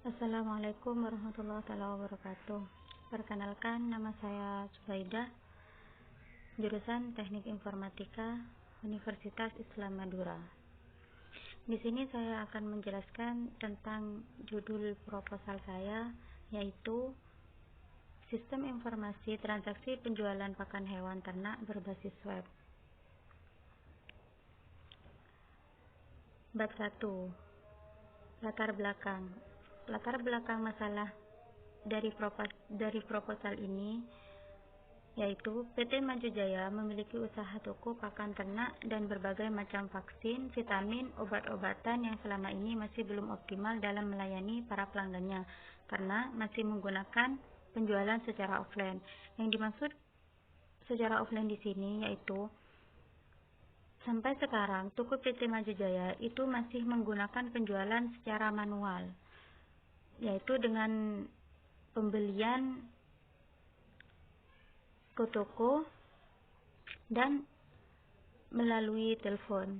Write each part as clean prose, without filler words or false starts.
Assalamualaikum warahmatullahi wabarakatuh. Perkenalkan, nama saya Subaidah, jurusan Teknik Informatika, Universitas Islam Madura. Di sini saya akan menjelaskan tentang judul proposal saya, yaitu Sistem Informasi Transaksi Penjualan Pakan Hewan Ternak Berbasis Web. Bab 1. Latar belakang masalah dari proposal ini yaitu PT Maju Jaya memiliki usaha toko pakan ternak dan berbagai macam vaksin, vitamin, obat-obatan yang selama ini masih belum optimal dalam melayani para pelanggannya karena masih menggunakan penjualan secara offline. Yang dimaksud secara offline di sini yaitu sampai sekarang toko PT Maju Jaya itu masih menggunakan penjualan secara manual, yaitu dengan pembelian ke toko dan melalui telepon.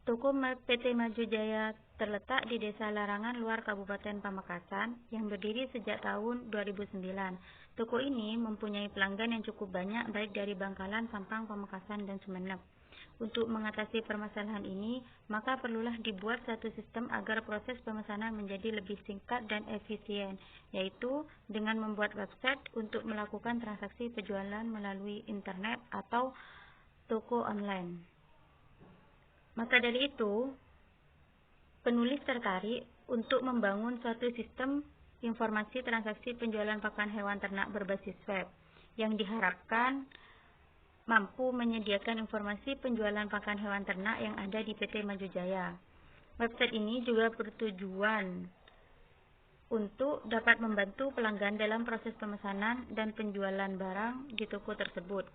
Toko PT Maju Jaya terletak di Desa Larangan Luar Kabupaten Pamekasan yang berdiri sejak tahun 2009. Toko ini mempunyai pelanggan yang cukup banyak baik dari Bangkalan, Sampang, Pamekasan, dan Sumeneb. Untuk mengatasi permasalahan ini, maka perlulah dibuat satu sistem agar proses pemesanan menjadi lebih singkat dan efisien, yaitu dengan membuat website untuk melakukan transaksi penjualan melalui internet atau toko online. Maka dari itu, penulis tertarik untuk membangun suatu sistem informasi transaksi penjualan pakan hewan ternak berbasis web yang diharapkan mampu menyediakan informasi penjualan pakan hewan ternak yang ada di PT Maju Jaya. Website ini juga bertujuan untuk dapat membantu pelanggan dalam proses pemesanan dan penjualan barang di toko tersebut.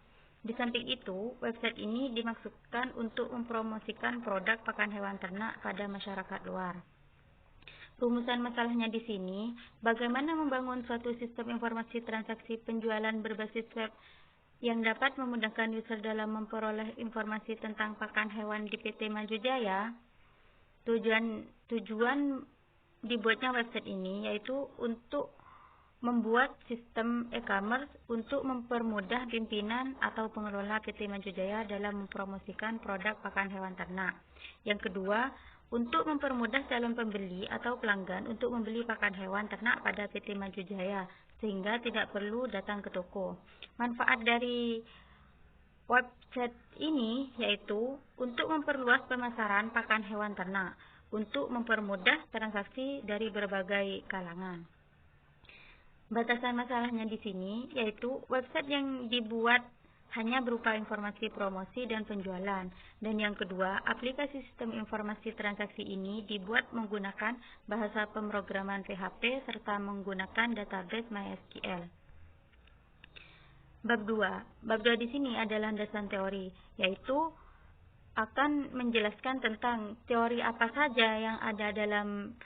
Di samping itu, website ini dimaksudkan untuk mempromosikan produk pakan hewan ternak pada masyarakat luar. Rumusan masalahnya di sini, bagaimana membangun suatu sistem informasi transaksi penjualan berbasis web yang dapat memudahkan user dalam memperoleh informasi tentang pakan hewan di PT Maju Jaya. Tujuan dibuatnya website ini yaitu untuk membuat sistem e-commerce untuk mempermudah pimpinan atau pengelola PT Maju Jaya dalam mempromosikan produk pakan hewan ternak. Yang kedua, untuk mempermudah calon pembeli atau pelanggan untuk membeli pakan hewan ternak pada PT Maju Jaya, sehingga tidak perlu datang ke toko. Manfaat dari website ini yaitu untuk memperluas pemasaran pakan hewan ternak, untuk mempermudah transaksi dari berbagai kalangan. Batasan masalahnya di sini yaitu website yang dibuat hanya berupa informasi promosi dan penjualan. Dan yang kedua, aplikasi sistem informasi transaksi ini dibuat menggunakan bahasa pemrograman PHP serta menggunakan database MySQL. Bab 2 di sini adalah landasan teori, yaitu akan menjelaskan tentang teori apa saja yang ada dalam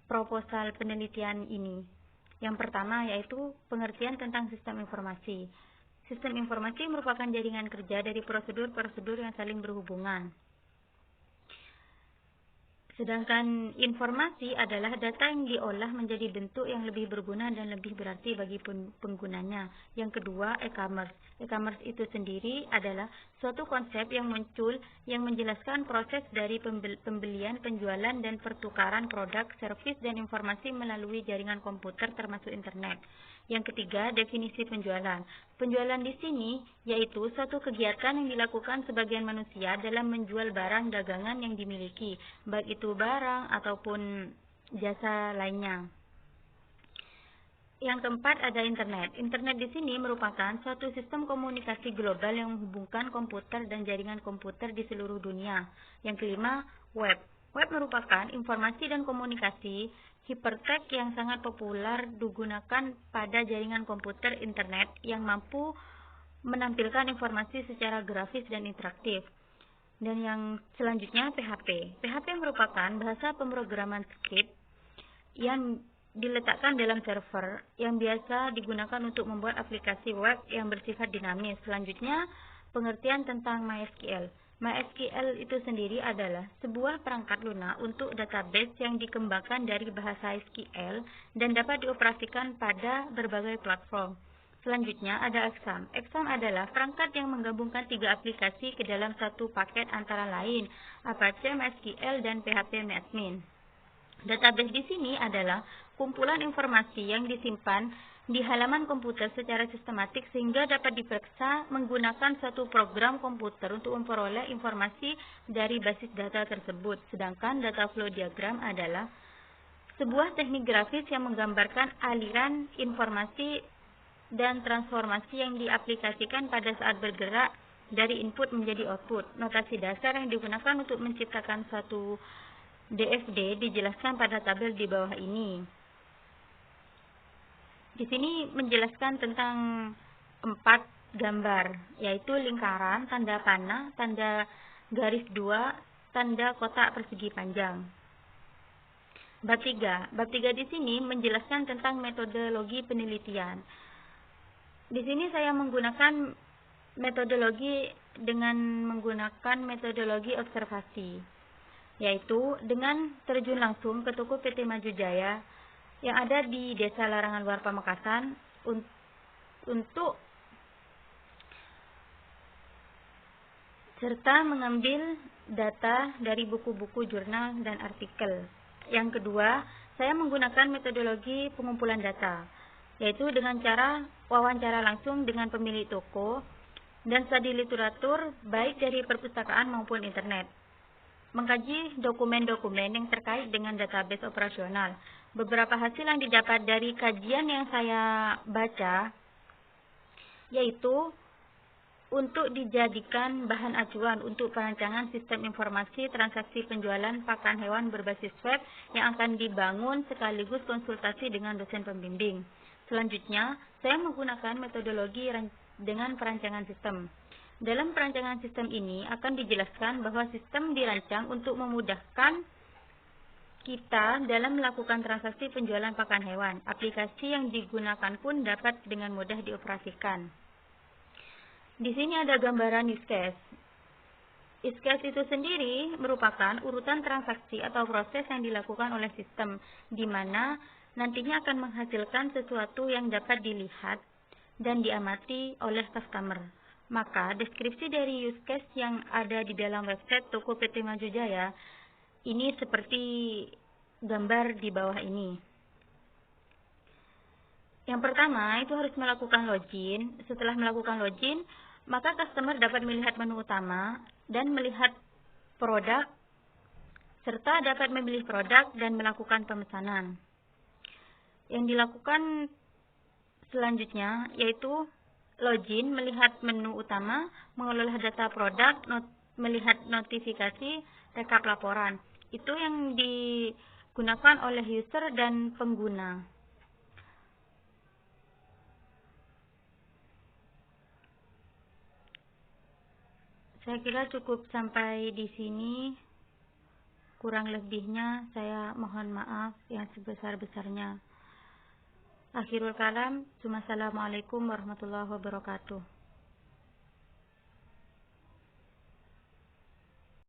proposal penelitian ini. Yang pertama yaitu pengertian tentang sistem informasi. Sistem informasi merupakan jaringan kerja dari prosedur-prosedur yang saling berhubungan. Sedangkan informasi adalah data yang diolah menjadi bentuk yang lebih berguna dan lebih berarti bagi penggunanya. Yang kedua, e-commerce. E-commerce itu sendiri adalah suatu konsep yang muncul yang menjelaskan proses dari pembelian, penjualan, dan pertukaran produk, servis, dan informasi melalui jaringan komputer termasuk internet. Yang ketiga, definisi penjualan. Penjualan di sini yaitu suatu kegiatan yang dilakukan sebagian manusia dalam menjual barang dagangan yang dimiliki, baik itu barang ataupun jasa lainnya. Yang keempat ada internet. Internet di sini merupakan suatu sistem komunikasi global yang menghubungkan komputer dan jaringan komputer di seluruh dunia. Yang kelima, web. Web merupakan informasi dan komunikasi hipertext yang sangat populer digunakan pada jaringan komputer internet yang mampu menampilkan informasi secara grafis dan interaktif. Dan yang selanjutnya PHP. PHP merupakan bahasa pemrograman script yang diletakkan dalam server yang biasa digunakan untuk membuat aplikasi web yang bersifat dinamis. Selanjutnya, pengertian tentang MySQL. MySQL itu sendiri adalah sebuah perangkat lunak untuk database yang dikembangkan dari bahasa SQL dan dapat dioperasikan pada berbagai platform. Selanjutnya ada Exam. Exam adalah perangkat yang menggabungkan 3 aplikasi ke dalam satu paket antara lain Apache, MySQL, dan PHP-Admin. Database di sini adalah kumpulan informasi yang disimpan di halaman komputer secara sistematik sehingga dapat diperiksa menggunakan suatu program komputer untuk memperoleh informasi dari basis data tersebut. Sedangkan data flow diagram adalah sebuah teknik grafis yang menggambarkan aliran informasi dan transformasi yang diaplikasikan pada saat bergerak dari input menjadi output. Notasi dasar yang digunakan untuk menciptakan suatu DFD dijelaskan pada tabel di bawah ini. Di sini menjelaskan tentang 4 gambar, yaitu lingkaran, tanda panah, tanda garis 2, tanda kotak persegi panjang. Bab 3. Bab 3 di sini menjelaskan tentang metodologi penelitian. Di sini saya menggunakan metodologi dengan menggunakan metodologi observasi, yaitu dengan terjun langsung ke toko PT Maju Jaya yang ada di Desa Larangan Luar Pamekasan untuk serta mengambil data dari buku-buku jurnal dan artikel. Yang kedua, saya menggunakan metodologi pengumpulan data, yaitu dengan cara wawancara langsung dengan pemilik toko dan studi literatur baik dari perpustakaan maupun internet. Mengkaji dokumen-dokumen yang terkait dengan database operasional. Beberapa hasil yang didapat dari kajian yang saya baca yaitu untuk dijadikan bahan acuan untuk perancangan sistem informasi transaksi penjualan pakan hewan berbasis web yang akan dibangun sekaligus konsultasi dengan dosen pembimbing. Selanjutnya, saya menggunakan metodologi dengan perancangan sistem. Dalam perancangan sistem ini akan dijelaskan bahwa sistem dirancang untuk memudahkan kita dalam melakukan transaksi penjualan pakan hewan. Aplikasi yang digunakan pun dapat dengan mudah dioperasikan. Di sini ada gambaran use case. Use case itu sendiri merupakan urutan transaksi atau proses yang dilakukan oleh sistem, di mana nantinya akan menghasilkan sesuatu yang dapat dilihat dan diamati oleh customer. Maka, deskripsi dari use case yang ada di dalam website toko PT Maju Jaya ini seperti gambar di bawah ini. Yang pertama, itu harus melakukan login. Setelah melakukan login, maka customer dapat melihat menu utama dan melihat produk, serta dapat memilih produk dan melakukan pemesanan. Yang dilakukan selanjutnya yaitu login, melihat menu utama, mengelola data produk, melihat notifikasi, rekap laporan. Itu yang digunakan oleh user dan pengguna. Saya kira cukup sampai di sini. Kurang lebihnya saya mohon maaf yang sebesar-besarnya. Akhirul kalam, Assalamualaikum warahmatullahi wabarakatuh.